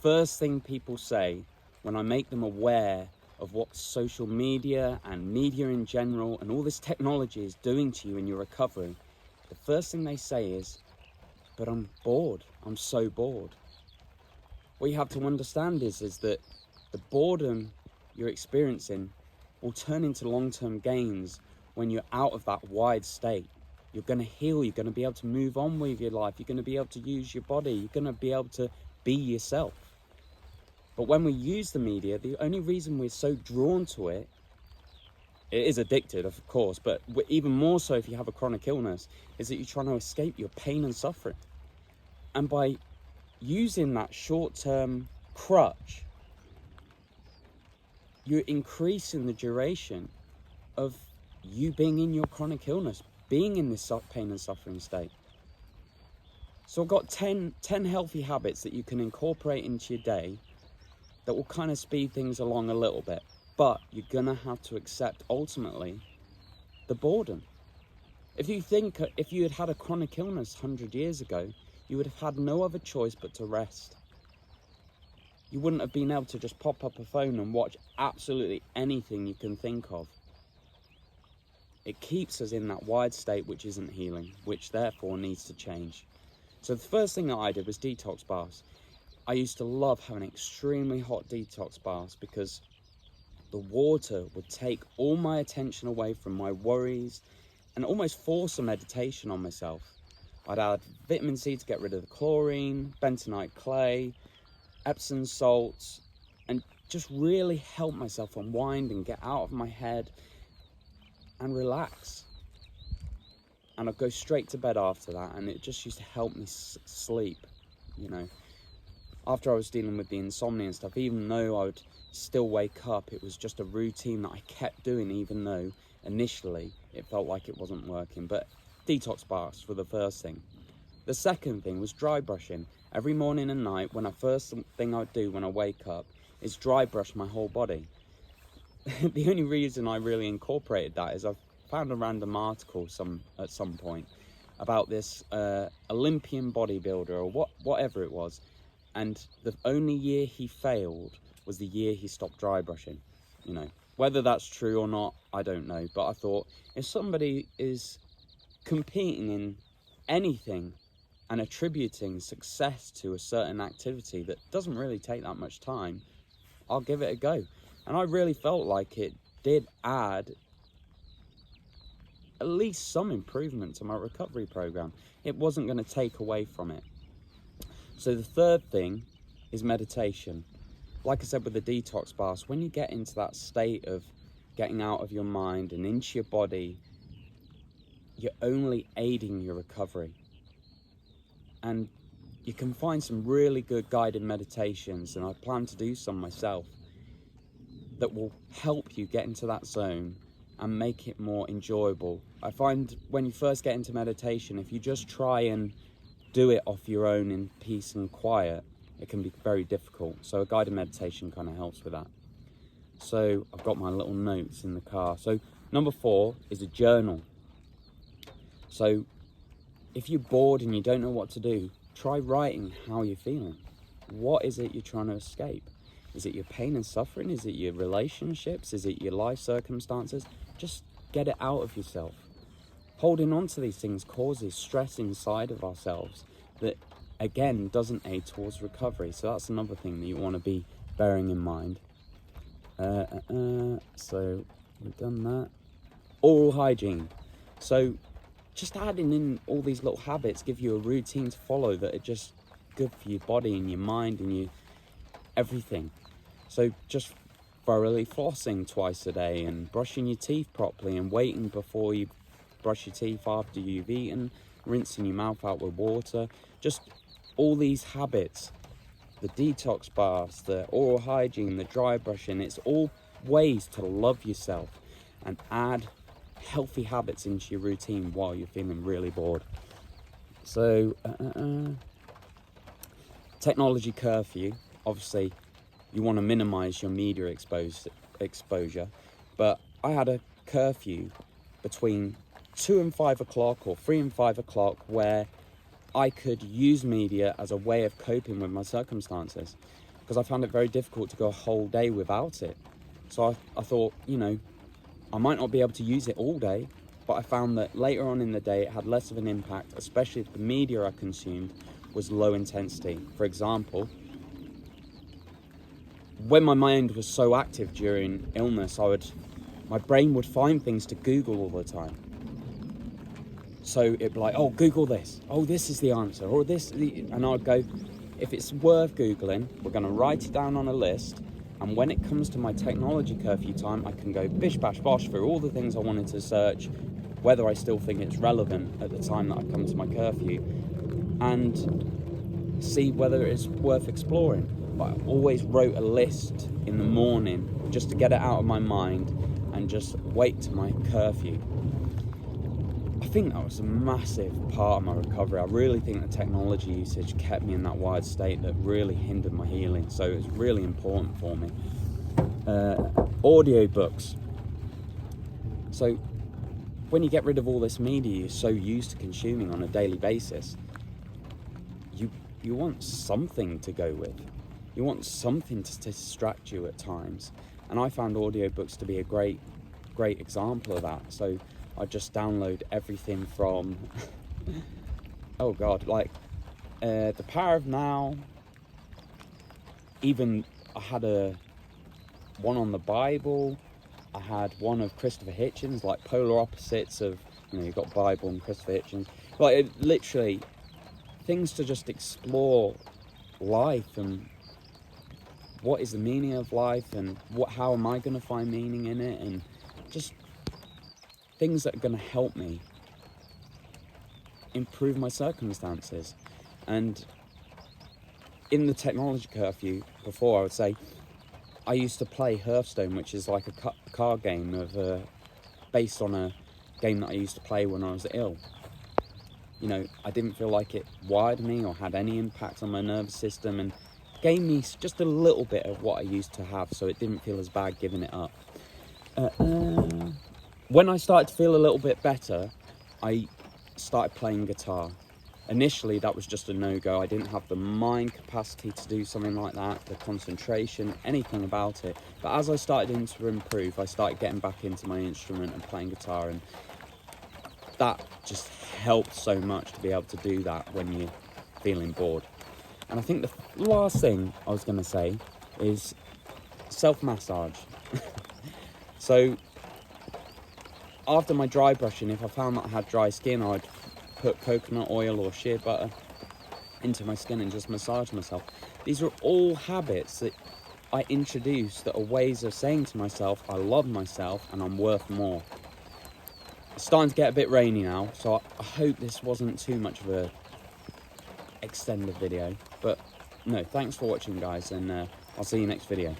first thing people say when I make them aware of what social media and media in general and all this technology is doing to you in your recovery, the first thing they say is, but I'm bored. I'm so bored. What you have to understand is that the boredom you're experiencing will turn into long-term gains when you're out of that wide state. You're going to heal. You're going to be able to move on with your life. You're going to be able to use your body. You're going to be able to be yourself. But when we use the media, the only reason we're so drawn to it, it is addicted, of course, but even more so if you have a chronic illness, is that you're trying to escape your pain and suffering. And by using that short-term crutch, you're increasing the duration of you being in your chronic illness, being in this pain and suffering state. So I've got 10 healthy habits that you can incorporate into your day that will kind of speed things along a little bit. But you're going to have to accept, ultimately, the boredom. If you had had a chronic illness 100 years ago, you would have had no other choice but to rest. You wouldn't have been able to just pop up a phone and watch absolutely anything you can think of. It keeps us in that wide state which isn't healing, which therefore needs to change. So the first thing that I did was detox baths. I used to love having extremely hot detox baths because the water would take all my attention away from my worries and almost force a meditation on myself. I'd add vitamin C to get rid of the chlorine, bentonite clay, Epsom salts, and just really help myself unwind and get out of my head and relax. And I'd go straight to bed after that, and it just used to help me sleep, you know. After I was dealing with the insomnia and stuff, even though I would still wake up, it was just a routine that I kept doing, even though initially it felt like it wasn't working. But detox baths were the first thing. The second thing was dry brushing. Every morning and night, first thing I'd do when I wake up is dry brush my whole body. The only reason I really incorporated that is I found a random article at some point about this Olympian bodybuilder or whatever it was, and the only year he failed was the year he stopped dry brushing. You know, whether that's true or not, I don't know, but I thought if somebody is competing in anything and attributing success to a certain activity that doesn't really take that much time, I'll give it a go. And I really felt like it did add at least some improvement to my recovery program. It wasn't going to take away from it. So the third thing is meditation. Like I said with the detox baths, when you get into that state of getting out of your mind and into your body, you're only aiding your recovery. And you can find some really good guided meditations, and I plan to do some myself, that will help you get into that zone and make it more enjoyable. I find when you first get into meditation, if you just try and do it off your own in peace and quiet, it can be very difficult. So a guided meditation kind of helps with that. So I've got my little notes in the car. So number 4 is a journal. So if you're bored and you don't know what to do, try writing how you're feeling. What is it you're trying to escape? Is it your pain and suffering? Is it your relationships? Is it your life circumstances? Just get it out of yourself. Holding on to these things causes stress inside of ourselves that, again, doesn't aid towards recovery. So that's another thing that you want to be bearing in mind. So we've done that. Oral hygiene. So just adding in all these little habits give you a routine to follow that are just good for your body and your mind and your everything. So just thoroughly flossing twice a day and brushing your teeth properly and waiting before you brush your teeth after you've eaten, rinsing your mouth out with water. Just all these habits, the detox baths, the oral hygiene, the dry brushing, it's all ways to love yourself and add healthy habits into your routine while you're feeling really bored. So technology curfew. Obviously you want to minimize your media exposure, but I had a curfew between 2 and 5 o'clock or 3 and 5 o'clock where I could use media as a way of coping with my circumstances. because I found it very difficult to go a whole day without it. So I thought, you know, I might not be able to use it all day, but I found that later on in the day it had less of an impact, especially if the media I consumed was low intensity. For example, when my mind was so active during illness, my brain would find things to Google all the time. So it'd be like, oh, Google this. Oh, this is the answer. Or this, and I'd go, if it's worth Googling, we're going to write it down on a list. And when it comes to my technology curfew time, I can go bish, bash, bosh through all the things I wanted to search, whether I still think it's relevant at the time that I come to my curfew, and see whether it's worth exploring. But I always wrote a list in the morning just to get it out of my mind and just wait to my curfew. I think that was a massive part of my recovery. I really think the technology usage kept me in that wired state that really hindered my healing. So it's really important for me. Audiobooks. So when you get rid of all this media you're so used to consuming on a daily basis, you want something to go with. You want something to distract you at times. And I found audiobooks to be a great example of that. So I just download everything from, oh God, like The Power of Now. Even I had one on the Bible. I had one of Christopher Hitchens, like polar opposites of, you know, you've got Bible and Christopher Hitchens. Like literally things to just explore life and what is the meaning of life and how am I going to find meaning in it, and just things that are going to help me improve my circumstances. And in the technology curfew before, I would say I used to play Hearthstone, which is like a card game based on a game that I used to play when I was ill. You know, I didn't feel like it wired me or had any impact on my nervous system, and gave me just a little bit of what I used to have, so it didn't feel as bad giving it up. When I started to feel a little bit better, I started playing guitar. Initially, that was just a no-go. I didn't have the mind capacity to do something like that, the concentration, anything about it. But as I started to improve, I started getting back into my instrument and playing guitar, and that just helped so much to be able to do that when you're feeling bored. And I think the last thing I was going to say is self-massage. So after my dry brushing, if I found that I had dry skin, I'd put coconut oil or shea butter into my skin and just massage myself. These are all habits that I introduced that are ways of saying to myself, I love myself and I'm worth more. It's starting to get a bit rainy now, so I hope this wasn't too much of a extended video. But no, thanks for watching, guys, and I'll see you next video.